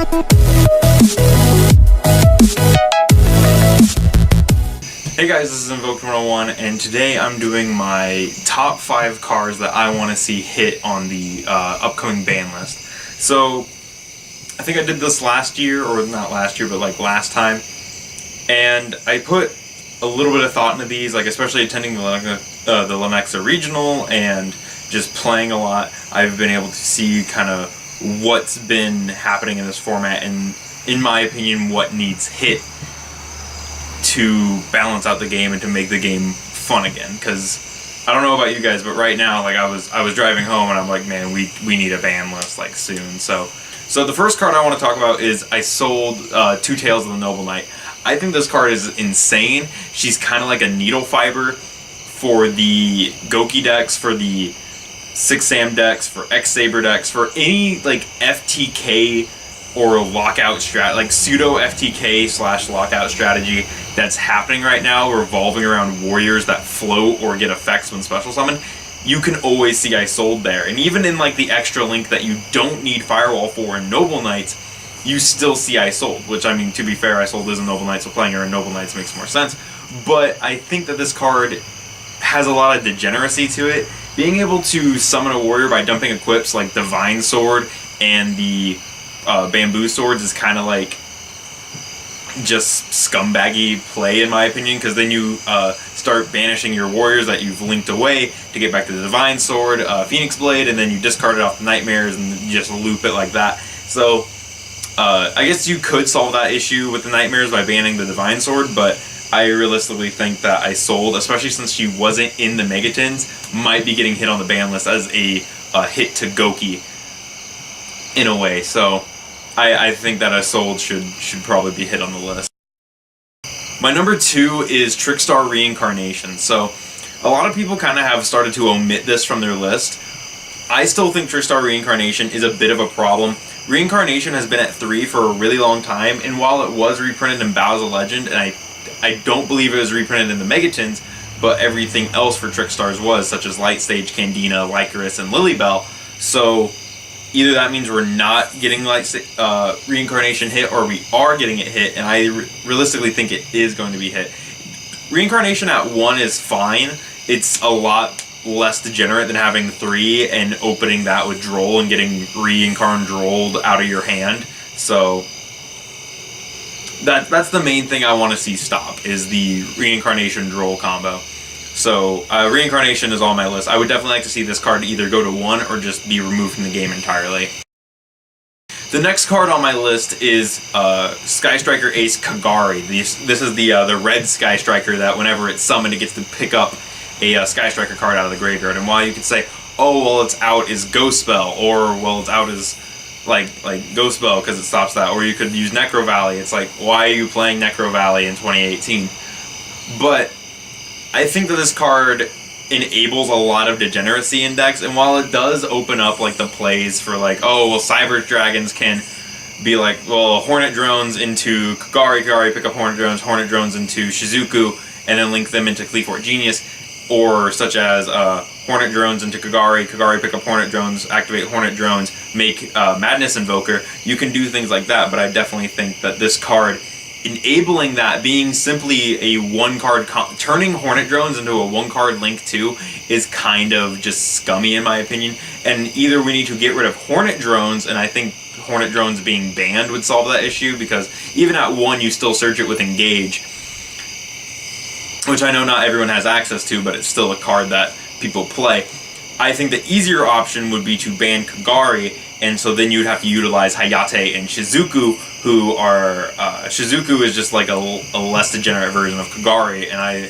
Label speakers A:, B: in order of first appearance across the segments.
A: Hey guys, this is Invoker 101, and today I'm doing my top 5 cards that I want to see hit on the upcoming ban list. So, I think I did this last year, or not last year, but like last time, and I put a little bit of thought into these, like especially attending the Lenexa Regional and just playing a lot. I've been able to see kind of what's been happening in this format, and in my opinion, what needs hit to balance out the game and to make the game fun again. Because I don't know about you guys, but right now, like I was driving home and I'm like, man, we need a ban list like soon. So the first card I want to talk about is I sold Two Tails of the Noble Knight. I think this card is insane. She's kind of like a needle fiber for the Goki decks, for the 6-Sam decks, for X-Saber decks, for any like FTK or lockout strat, like pseudo FTK / lockout strategy that's happening right now, revolving around warriors that float or get effects when special summon. You can always see I sold there, and even in like the extra link that you don't need Firewall for in Noble Knights, you still see I sold. Which, I mean, to be fair, I sold is a Noble Knight, so playing her in Noble Knights makes more sense. But I think that this card has a lot of degeneracy to it. Being able to summon a warrior by dumping equips like Divine Sword and the Bamboo Swords is kind of like just scumbaggy play in my opinion, because then you start banishing your warriors that you've linked away to get back to the Divine Sword, Phoenix Blade, and then you discard it off the Nightmares and you just loop it like that. So I guess you could solve that issue with the Nightmares by banning the Divine Sword, but I realistically think that I sold, especially since she wasn't in the Megatons, might be getting hit on the ban list as a hit to Goki in a way. So I think that a sold should probably be hit on the list. My number 2 is Trickstar Reincarnation. So a lot of people kind of have started to omit this from their list. I still think Trickstar Reincarnation is a bit of a problem. Reincarnation has been at 3 for a really long time, and while it was reprinted in Battles of Legend, and I don't believe it was reprinted in the Megatons, but everything else for Trickstars was, such as Light Stage, Candina, Lycoris, and Lilybell. So either that means we're not getting Reincarnation hit, or we are getting it hit, and I realistically think it is going to be hit. Reincarnation at 1 is fine. It's a lot less degenerate than having 3 and opening that with Droll and getting Reincarn Drolled out of your hand. So that's the main thing I want to see stop, is the Reincarnation Droll combo. So Reincarnation is on my list. I would definitely like to see this card either go to 1 or just be removed from the game entirely. The next card on my list is Sky Striker Ace Kagari. This is the red Sky Striker that whenever it's summoned, it gets to pick up a Sky Striker card out of the graveyard. And while you could say, oh, well, it's out as Ghost Spell, or, well, it's out as like Ghost Spell because it stops that, or you could use Necro Valley. It's like, why are you playing Necro Valley in 2018? But I think that this card enables a lot of degeneracy in decks, and while it does open up like the plays for like, oh, well, Cyber Dragons can be like, well, Hornet Drones into Kagari, pick up Hornet Drones into Shizuku, and then link them into Cleafort Genius, or such as Hornet Drones into Kagari, pick up Hornet Drones, activate Hornet Drones, make Madness Invoker. You can do things like that, but I definitely think that this card, enabling that, being simply a 1-card, turning Hornet Drones into a 1-card link too, is kind of just scummy in my opinion. And either we need to get rid of Hornet Drones, and I think Hornet Drones being banned would solve that issue, because even at 1 you still search it with Engage, which I know not everyone has access to, but it's still a card that people play. I think the easier option would be to ban Kagari, and so then you'd have to utilize Hayate and Shizuku, who are Shizuku is just like a less degenerate version of Kagari, and I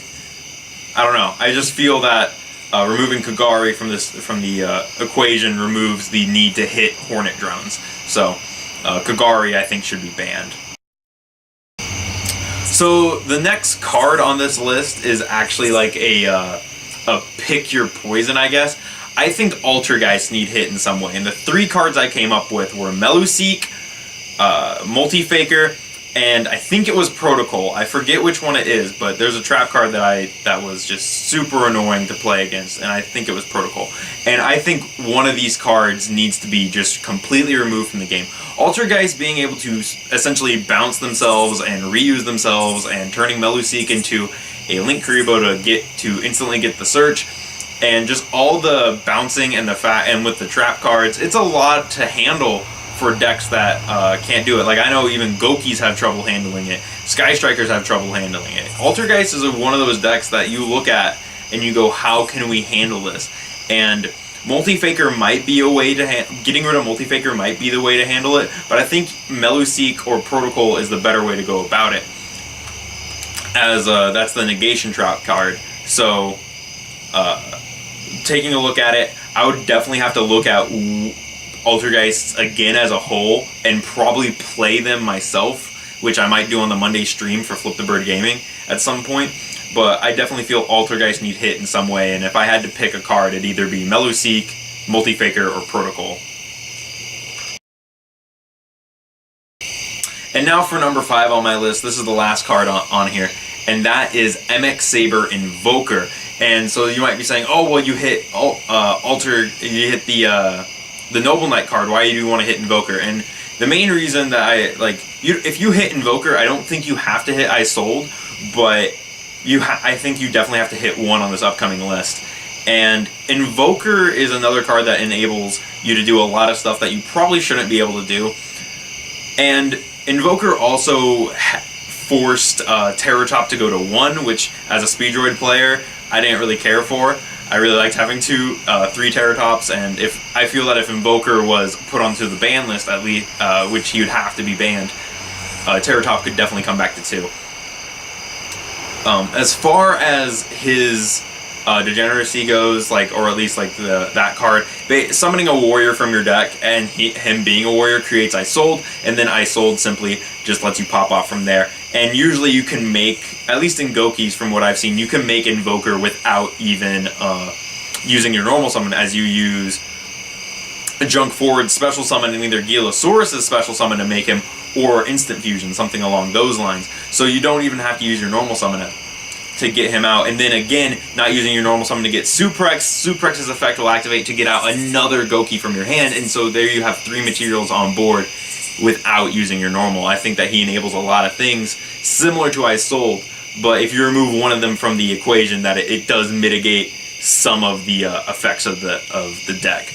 A: don't know. I just feel that removing Kagari from the equation removes the need to hit Hornet Drones. So Kagari, I think, should be banned. So the next card on this list is actually like a pick your poison, I guess. I think Altergeist need hit in some way, and the 3 cards I came up with were Meluseek, Multi-Faker, and I think it was Protocol. I forget which one it is, but there's a trap card that was just super annoying to play against, and I think it was Protocol. And I think one of these cards needs to be just completely removed from the game. Altergeist being able to essentially bounce themselves and reuse themselves, and turning Meluseek into a Link Kuriboh to instantly get the search, and just all the bouncing and and with the trap cards, it's a lot to handle for decks that can't do it. Like, I know even Gokis have trouble handling it. Sky Strikers have trouble handling it. Altergeist is one of those decks that you look at and you go, how can we handle this? And Multifaker might be a way to getting rid of Multifaker might be the way to handle it, but I think Meluseek or Protocol is the better way to go about it, as that's the negation trap card. So taking a look at it, I would definitely have to look at Altergeists again as a whole and probably play them myself, which I might do on the Monday stream for Flip the Bird Gaming at some point. But I definitely feel Altergeist need hit in some way, and if I had to pick a card, it'd either be Meluseek, Multifaker, or Protocol. And now for number 5 on my list, this is the last card on here, and that is MX Saber Invoker. And so you might be saying, oh, well, you hit you hit the Noble Knight card, why do you want to hit Invoker? And the main reason that if you hit Invoker, I don't think you have to hit I Sold, but I think you definitely have to hit one on this upcoming list. And Invoker is another card that enables you to do a lot of stuff that you probably shouldn't be able to do. And Invoker also forced Terror Chop to go to 1, which as a Speedroid player, I didn't really care for. I really liked having 3 Terratops, and I feel that if Invoker was put onto the ban list, at least, which he would have to be banned, Terratop could definitely come back to 2. As far as his degeneracy goes, or at least that card, summoning a warrior from your deck and him being a warrior creates I Sold, and then I Sold simply just lets you pop off from there. And usually you can make, at least in Gokis from what I've seen, you can make Invoker without even using your normal summon, as you use a Junk Forward special summon and either Gilosaurus' special summon to make him, or Instant Fusion, something along those lines. So you don't even have to use your normal summon to get him out. And then again, not using your normal summon to get Suprex. Suprex's effect will activate to get out another Goki from your hand, and so there you have 3 materials on board without using your normal. I think that he enables a lot of things similar to I Sold, but if you remove one of them from the equation, that it does mitigate some of the effects of the deck.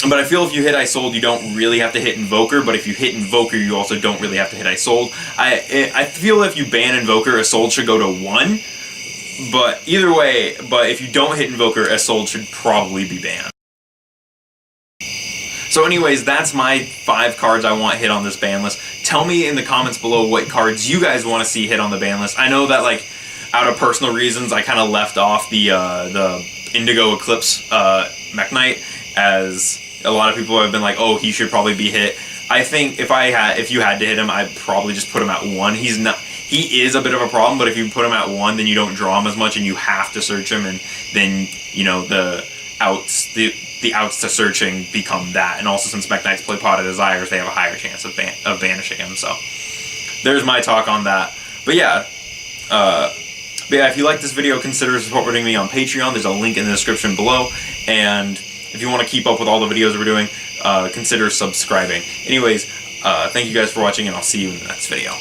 A: But I feel if you hit I Sold, you don't really have to hit Invoker, but if you hit Invoker, you also don't really have to hit I Sold. I feel if you ban Invoker, a Sold should go to 1, but either way, if you don't hit Invoker, a Sold should probably be banned. So anyways, that's my 5 cards I want hit on this ban list. Tell me in the comments below what cards you guys want to see hit on the ban list. I know that, out of personal reasons, I kind of left off the Indigo Eclipse Mech Knight, as a lot of people have been like, oh, he should probably be hit. I think if you had to hit him, I'd probably just put him at 1. He is a bit of a problem, but if you put him at 1, then you don't draw him as much, and you have to search him, and then the outs to searching become that. And also, since Mech Knights play Pot of Desires, they have a higher chance of banishing him. So there's my talk on that. But yeah, if you like this video, consider supporting me on Patreon. There's a link in the description below. And if you want to keep up with all the videos we're doing, consider subscribing. Anyways, thank you guys for watching, and I'll see you in the next video.